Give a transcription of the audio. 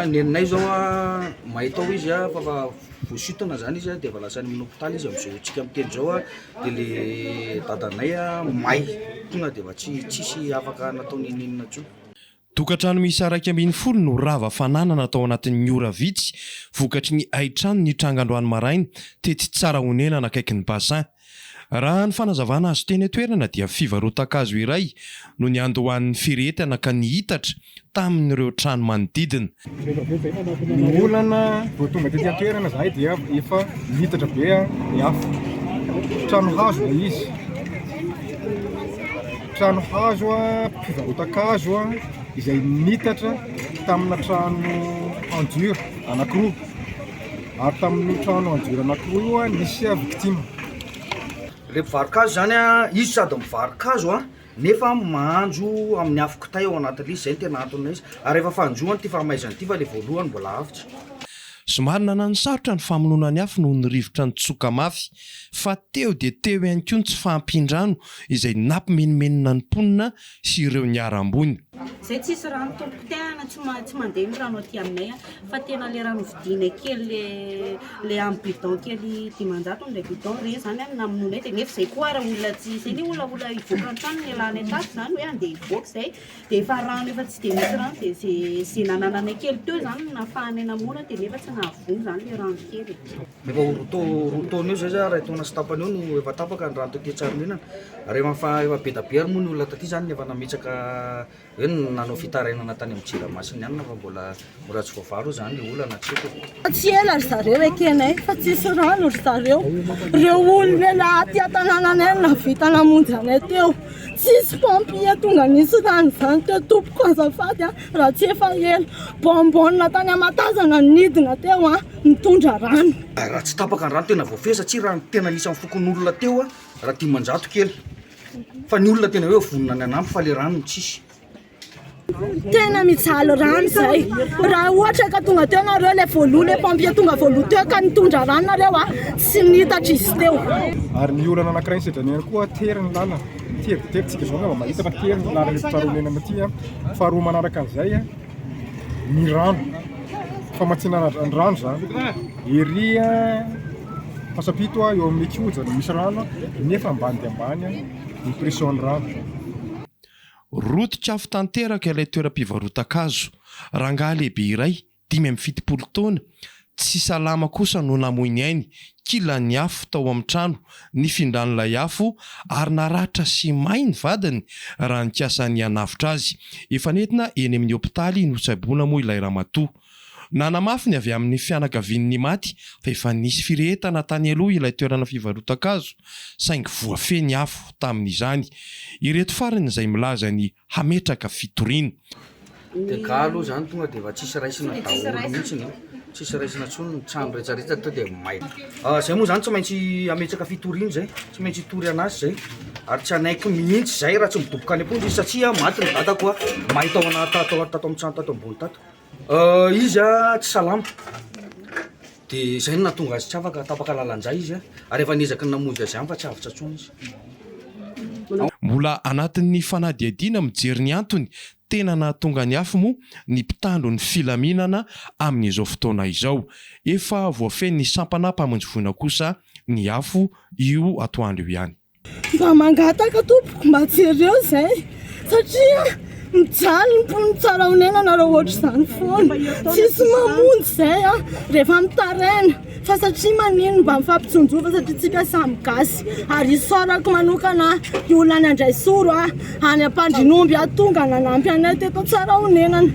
Nenay zao a mahitao izy a fa voasintona zany izy a dia lasany minopitaly izy am'izao tsika miteny zao a dia le dadanay a may tonga dia tsisy afaka nataony ininona tsony. Tokantrano misy 150 no rava fanana natao anatin'ny ora vitsy vokatry ny aitrano ny trangandroany maraina tety tsara honenana akaiky ny bassin. Raha ny fanazavana azo teny toerana dia fivarotakazo iray no ny andohan'ny firetana ka ny hitatra tamin'ireo trano manodidina. Ny olana vao tonga tety toerana zahay dia efa hitatra be ny hafa. Trano hazo izy. Trano hazo fivarotakazo izay nitatra tamina trano endure anankiroa. Ary tamin'ny trano endure anankiroa io nisy victime. Le mpivarokazo zany a izy sady mivarokazo nefa mahandro amin'ny afo kitay ao anatin'izy zay tena antony izy ary rehefa fanjoany ty fahamaizany ty fa le voalohany mbola avitra. Somary nananosarotra ny famonoana ny afo noho ny rivotra ny tsoka mafy fa teo dia teo ihany koa ny tsy fahampindrano izay nampimenomenona ny mponina sy ireo niara-ambony. Zay tsisy rano tompotehana tsy mandeha ny rano aty aminay fa tena le rano vidiana kely le amin'ny bidon kely 500 le bidon re zany naminonay dia nefa zay koa raha olona tsy zay ny olona ivoaka ny trano ny alany ataty zany hoe andeha ivoaka zay dia efa rano efa tsy dia misy rano dia zay nanananay kely teo zany nafahanay namona dia nefa tsy nahavony zany le rano kely. Efa rotaona io zay za raha taona sy tapany io no efa tapaka ny rano taty Tsaronena rehefa efa be da be ary moa ny olona taty zany efa nametsaka hoe nanao fitarainana tany amin'ny Tsiramasina ihany fa mbola tsy voavaro zany le olana tsiko. Tsy ela ry zareo ekenay fa tsisy rano ry zareo. Reo olona laty an-tanànanay navita namonjy anay teo. Tsisy pompier tonga nisy rano zany teo tompoko azafady raha tsy efa ela. Bonbonina tany Amatazana nidina teo nitondra rano. Raha tsy tapaka ny rano tena voafehy satria raha tena nisy amin'ny fokon'olona teo raha 10 kely. Fa ny olona tena hoe vonona ny anampy fa le rano tsisy. Tena mijaly rano zay. Raha ohatra ka tonga teo nareo le voaloha le pompier tonga voaloha teo ka nitondra rano nareo tsy nitatra izy teo. Ary ny olana anankiray ny sedrany ihany koa teriny lala. Teritsika zao ngamba mahita fa teriny lala ny Tsaronena aty faharoa manaraka an'izay ny rano. Famatsinana ny rano zany. Ery pasapito eo amin'ny kihoja misy rano nefa ambany dia ambany ny pression rano. Rototra afo tanteraka ilay toeram-pivarotakazo. Rangahy lehibe iray 570 taona tsy salama kosa no namoiny ainy kila ny afo tao amin'ny trano ny findran'ilay afo ary naratra sy may ny vadiny raha nikasany hanavitra azy. Efa nentina eny amin'ny hopitaly notsaboina moa ilay ramatoa. Nanamafy ny avy amin'ny fianakavian'ny maty fa efa nisy firehetana tany aloha ilay toerana fivarotakazo saingy voafeny afo tamin'izany. Ireto farany izay milaza ny hametraka fitoriana. Dia galo zany tonga dia efa tsisy raisina daholo mihitsy ny tsisy raisina tsony ny trano rehetrarehetra tao dia may. Zay moa zany tsy maintsy ametraka fitoriana zay, tsy maintsy hitory anazy zay ary tsy anaiky mihitsy zay raha tsy midoboka any am-pondra izy satria maty ny dadako mahay tao anaty tato amin'ny trano tato ambony tato. Izy tsy salama dia zay no nahatonga azy tsy afaka tapaka lalanjay izy ary efa niezaka namonjy azy ihany fa tsy avitra tsony izy. Mbola anatin'ny fanadihadiana mijery ny antony tena nahatonga ny afo moa ny mpitandro ny filaminana amin'izao fotoana izao. Efa voafeny ny sampana mpamonjy kosa ny afo io atoandro ihany. Mba mangataka tompoko mba jereo zay satria mijaly ny mponiny tsara honena nareo ohatry izany foana. Tsisy mamonjy zay rehefa mitaraina fa satria manino mba mifampitsonjova satria tsika samy gasy ary isorako manokana olona any Andraisoro any Ampandrinomby tonga nanampy anay teto tsara honenana